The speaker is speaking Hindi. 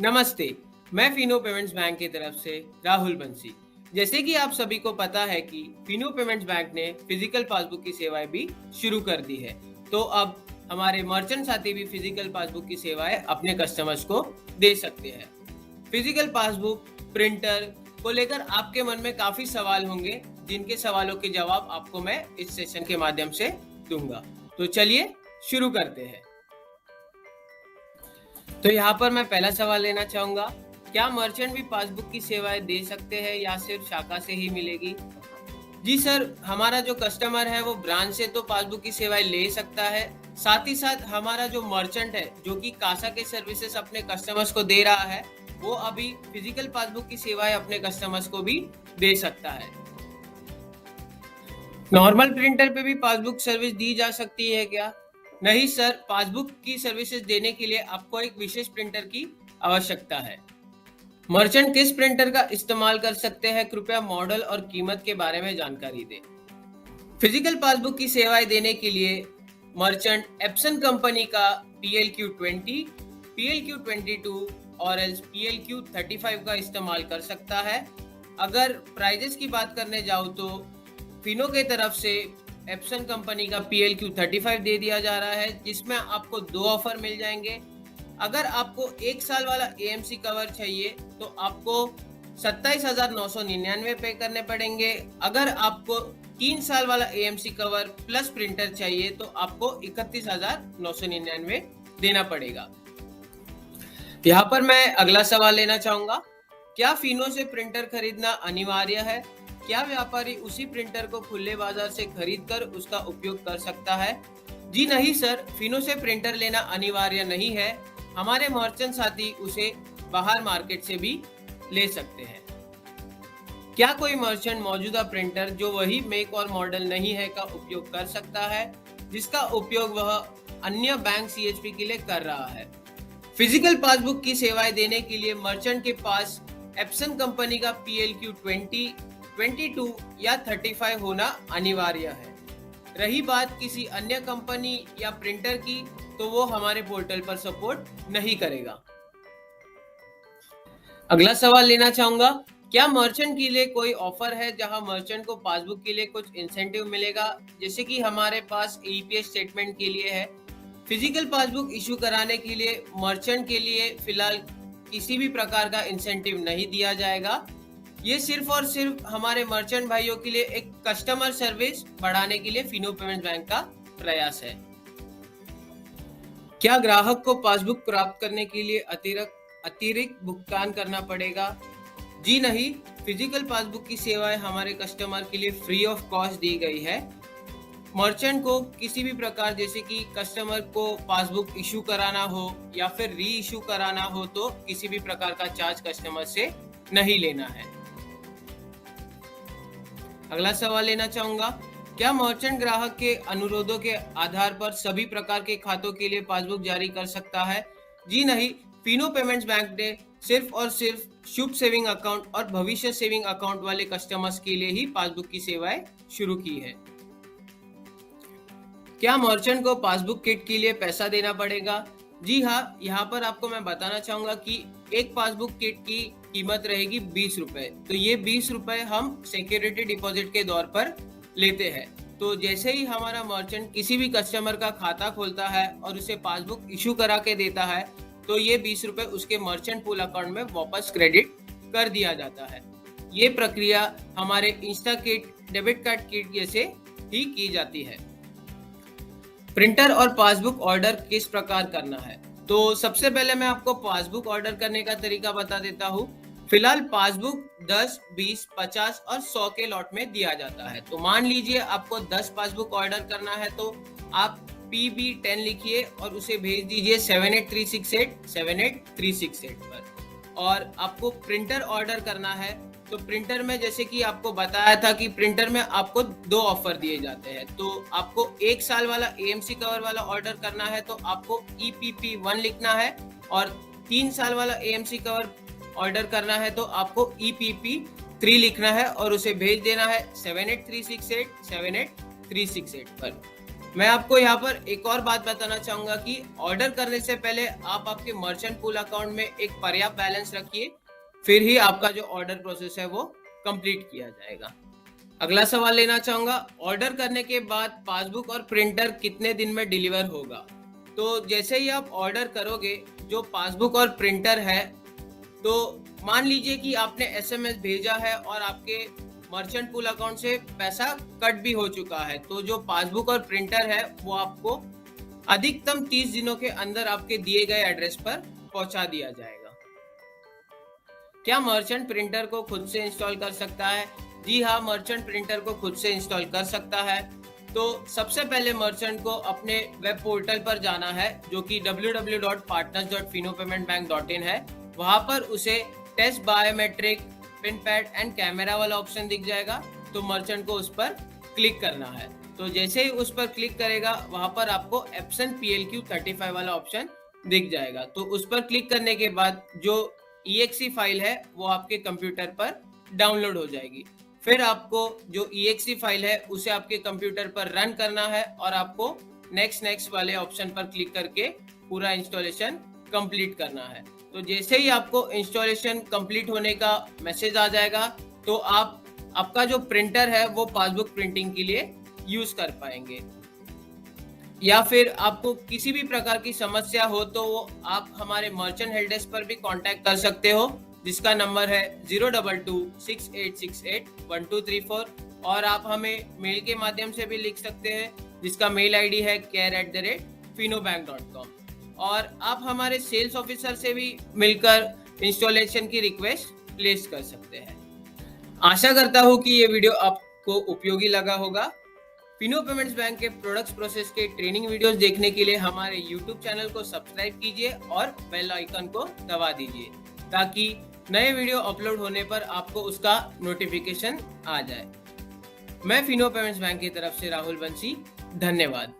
नमस्ते, मैं फिनो पेमेंट्स बैंक की तरफ से राहुल बंसी। जैसे कि आप सभी को पता है कि फिनो पेमेंट्स बैंक ने फिजिकल पासबुक की सेवाएं भी शुरू कर दी है। तो अब हमारे मर्चेंट साथी भी फिजिकल पासबुक की सेवाएं अपने कस्टमर्स को दे सकते हैं। फिजिकल पासबुक प्रिंटर को लेकर आपके मन में काफी सवाल होंगे, जिनके सवालों के जवाब आपको मैं इस सेशन के माध्यम से दूंगा। तो चलिए शुरू करते हैं। तो यहाँ पर मैं पहला सवाल लेना चाहूंगा, क्या मर्चेंट भी पासबुक की सेवाएं दे सकते हैं या सिर्फ शाखा से ही मिलेगी? जी सर, हमारा जो कस्टमर है वो ब्रांच से तो पासबुक की सेवाएं ले सकता है, साथ ही साथ हमारा जो मर्चेंट है जो कि कासा के सर्विसेज अपने कस्टमर्स को दे रहा है, वो अभी फिजिकल पासबुक की सेवाएं अपने कस्टमर्स को भी दे सकता है। नॉर्मल प्रिंटर पे भी पासबुक सर्विस दी जा सकती है क्या? नहीं सर, पासबुक की सर्विसेज देने के लिए आपको एक विशेष प्रिंटर की आवश्यकता है। मर्चेंट किस प्रिंटर का इस्तेमाल कर सकते हैं, कृपया मॉडल और कीमत के बारे में जानकारी दें। फिजिकल पासबुक की सेवाएं देने के लिए मर्चेंट एप्सन कंपनी का PLQ20, PLQ22 और एल्स PLQ35 का इस्तेमाल कर सकता है। अगर प्राइजेस की बात करने जाओ तो फिनो के तरफ से एप्सन कंपनी का PLQ35 दे दिया जा रहा है, जिसमें आपको 2 ऑफर मिल जाएंगे। अगर आपको 1 साल वाला AMC कवर चाहिए तो आपको 27,999 पे करने पड़ेंगे। अगर आपको 3 साल वाला AMC कवर प्लस प्रिंटर चाहिए तो आपको 31,999 देना पड़ेगा। यहाँ पर मैं अगला सवाल लेना चाहूंगा, क्या फिनो से प्रिंटर खरीदना अनिवार्य है? क्या व्यापारी उसी प्रिंटर को खुले बाजार से खरीदकर उसका उपयोग कर सकता है? जी नहीं सर, फिनो से प्रिंटर लेना अनिवार्य नहीं है। हमारे मर्चेंट साथी उसे बाहर मार्केट से भी ले सकते हैं। क्या कोई मर्चेंट मौजूदा प्रिंटर जो वही मेक और मॉडल नहीं है का उपयोग कर सकता है, जिसका उपयोग वह अन्य बैंक CHP के लिए कर रहा है? फिजिकल पासबुक की सेवाएं देने के लिए मर्चेंट के पास एप्सन कंपनी का PLQ20, 22 या 35 होना अनिवार्य है। रही बात किसी अन्य कंपनी या प्रिंटर की, तो वो हमारे पोर्टल पर सपोर्ट नहीं करेगा। अगला सवाल लेना चाहूंगा, क्या मर्चेंट के लिए कोई ऑफर है जहां मर्चेंट को पासबुक के लिए कुछ इंसेंटिव मिलेगा, जैसे कि हमारे पास EPS स्टेटमेंट के लिए है। फिजिकल पासबुक इशू कराने के लिए मर्चेंट के लिए फिलहाल किसी भी प्रकार का इंसेंटिव नहीं दिया जाएगा। ये सिर्फ और सिर्फ हमारे मर्चेंट भाइयों के लिए एक कस्टमर सर्विस बढ़ाने के लिए फिनो पेमेंट्स बैंक का प्रयास है। क्या ग्राहक को पासबुक प्राप्त करने के लिए अतिरिक्त भुगतान करना पड़ेगा? जी नहीं, फिजिकल पासबुक की सेवाएं हमारे कस्टमर के लिए फ्री ऑफ कॉस्ट दी गई है। मर्चेंट को किसी भी प्रकार, जैसे कि कस्टमर को पासबुक इशू कराना हो या फिर री इशू कराना हो, तो किसी भी प्रकार का चार्ज कस्टमर से नहीं लेना है। अगला सवाल लेना चाहूंगा, क्या मर्चेंट ग्राहक के अनुरोधों के आधार पर सभी प्रकार के खातों के लिए पासबुक जारी कर सकता है? जी नहीं, फिनो पेमेंट्स बैंक ने सिर्फ और सिर्फ शुभ सेविंग अकाउंट और भविष्य सेविंग अकाउंट वाले कस्टमर्स के लिए ही पासबुक की सेवाएं शुरू की है। क्या मर्चेंट को पासबुक किट के लिए पैसा देना पड़ेगा? जी हाँ, यहाँ पर आपको मैं बताना चाहूंगा कि एक पासबुक किट की कीमत रहेगी 20 रुपए। तो ये 20 रुपए हम सिक्योरिटी डिपॉजिट के दौर पर लेते हैं। तो जैसे ही हमारा मर्चेंट किसी भी कस्टमर का खाता खोलता है और उसे पासबुक इशू करा के देता है, तो ये 20 रुपए उसके मर्चेंट पूल अकाउंट में वापस क्रेडिट कर दिया जाता है। ये प्रक्रिया हमारे Insta kit, debit card kit जैसे ही की जाती है। प्रिंटर और पासबुक ऑर्डर किस प्रकार करना है? तो सबसे पहले मैं आपको पासबुक ऑर्डर करने का तरीका बता देता हूँ। फिलहाल पासबुक 10, 20, 50 और 100 के लॉट में दिया जाता है। तो मान लीजिए आपको 10 पासबुक ऑर्डर करना है, तो आप PB10 लिखिए और उसे भेज दीजिए 7836878368 पर। और आपको प्रिंटर ऑर्डर करना है, तो प्रिंटर में जैसे कि आपको बताया था कि प्रिंटर में आपको 2 ऑफर दिए जाते हैं। तो आपको 1 साल वाला AMC कवर वाला ऑर्डर करना है तो आपको EPP1 लिखना है, और 3 साल वाला AMC कवर ऑर्डर करना है तो आपको EPP3 लिखना है और उसे भेज देना है 7836878368 पर। मैं आपको यहाँ पर एक और बात बताना चाहूंगा कि ऑर्डर करने से पहले आप आपके मर्चेंट पूल अकाउंट में एक पर्याप्त बैलेंस रखिए, फिर ही आपका जो ऑर्डर प्रोसेस है वो कंप्लीट किया जाएगा। अगला सवाल लेना चाहूंगा, ऑर्डर करने के बाद पासबुक और प्रिंटर कितने दिन में डिलीवर होगा? तो जैसे ही आप ऑर्डर करोगे, जो पासबुक और प्रिंटर है, तो मान लीजिए कि आपने एसएमएस भेजा है और आपके मर्चेंट पूल अकाउंट से पैसा कट भी हो चुका है, तो जो पासबुक और प्रिंटर है वो आपको अधिकतम 30 दिनों के अंदर आपके दिए गए एड्रेस पर पहुंचा दिया जाएगा। क्या मर्चेंट प्रिंटर को खुद से इंस्टॉल कर सकता है? जी हाँ, मर्चेंट प्रिंटर को खुद से इंस्टॉल कर सकता है। तो सबसे पहले मर्चेंट को अपने वेब पोर्टल पर जाना है, जो कि www.partners.finopamentbank.in है। वहां पर उसे test biometric, pin pad and camera वाला ऑप्शन दिख जाएगा, तो मर्चेंट को उस पर क्लिक करना है। तो जैसे ही उस पर क्लिक करेगा, वहां पर आपको एप्सन PLQ35 वाला ऑप्शन दिख जाएगा। तो उस पर क्लिक करने के बाद जो EXE फाइल है वो आपके कंप्यूटर पर डाउनलोड हो जाएगी। फिर आपको जो EXE फाइल है उसे आपके कंप्यूटर पर रन करना है और आपको नेक्स्ट वाले ऑप्शन पर क्लिक करके पूरा इंस्टॉलेशन कंप्लीट करना है। तो जैसे ही आपको इंस्टॉलेशन कंप्लीट होने का मैसेज आ जाएगा, तो आपका जो प्रिंटर है वो पासबुक प्रिंटिंग के लिए यूज कर पाएंगे। या फिर आपको किसी भी प्रकार की समस्या हो तो आप हमारे मर्चेंट हेल्प डेस्क पर भी कांटेक्ट कर सकते हो, जिसका नंबर है 02268681234। और आप हमें मेल के माध्यम से भी लिख सकते हैं, जिसका मेल आईडी है care@finobank.com। और आप हमारे सेल्स ऑफिसर से भी मिलकर इंस्टॉलेशन की रिक्वेस्ट प्लेस कर सकते हैं। आशा करता हूँ कि ये वीडियो आपको उपयोगी लगा होगा। फिनो पेमेंट्स बैंक के प्रोडक्ट्स प्रोसेस के ट्रेनिंग वीडियोस देखने के लिए हमारे यूट्यूब चैनल को सब्सक्राइब कीजिए और बेल आइकन को दबा दीजिए, ताकि नए वीडियो अपलोड होने पर आपको उसका नोटिफिकेशन आ जाए। मैं फिनो पेमेंट्स बैंक की तरफ से राहुल बंसी, धन्यवाद।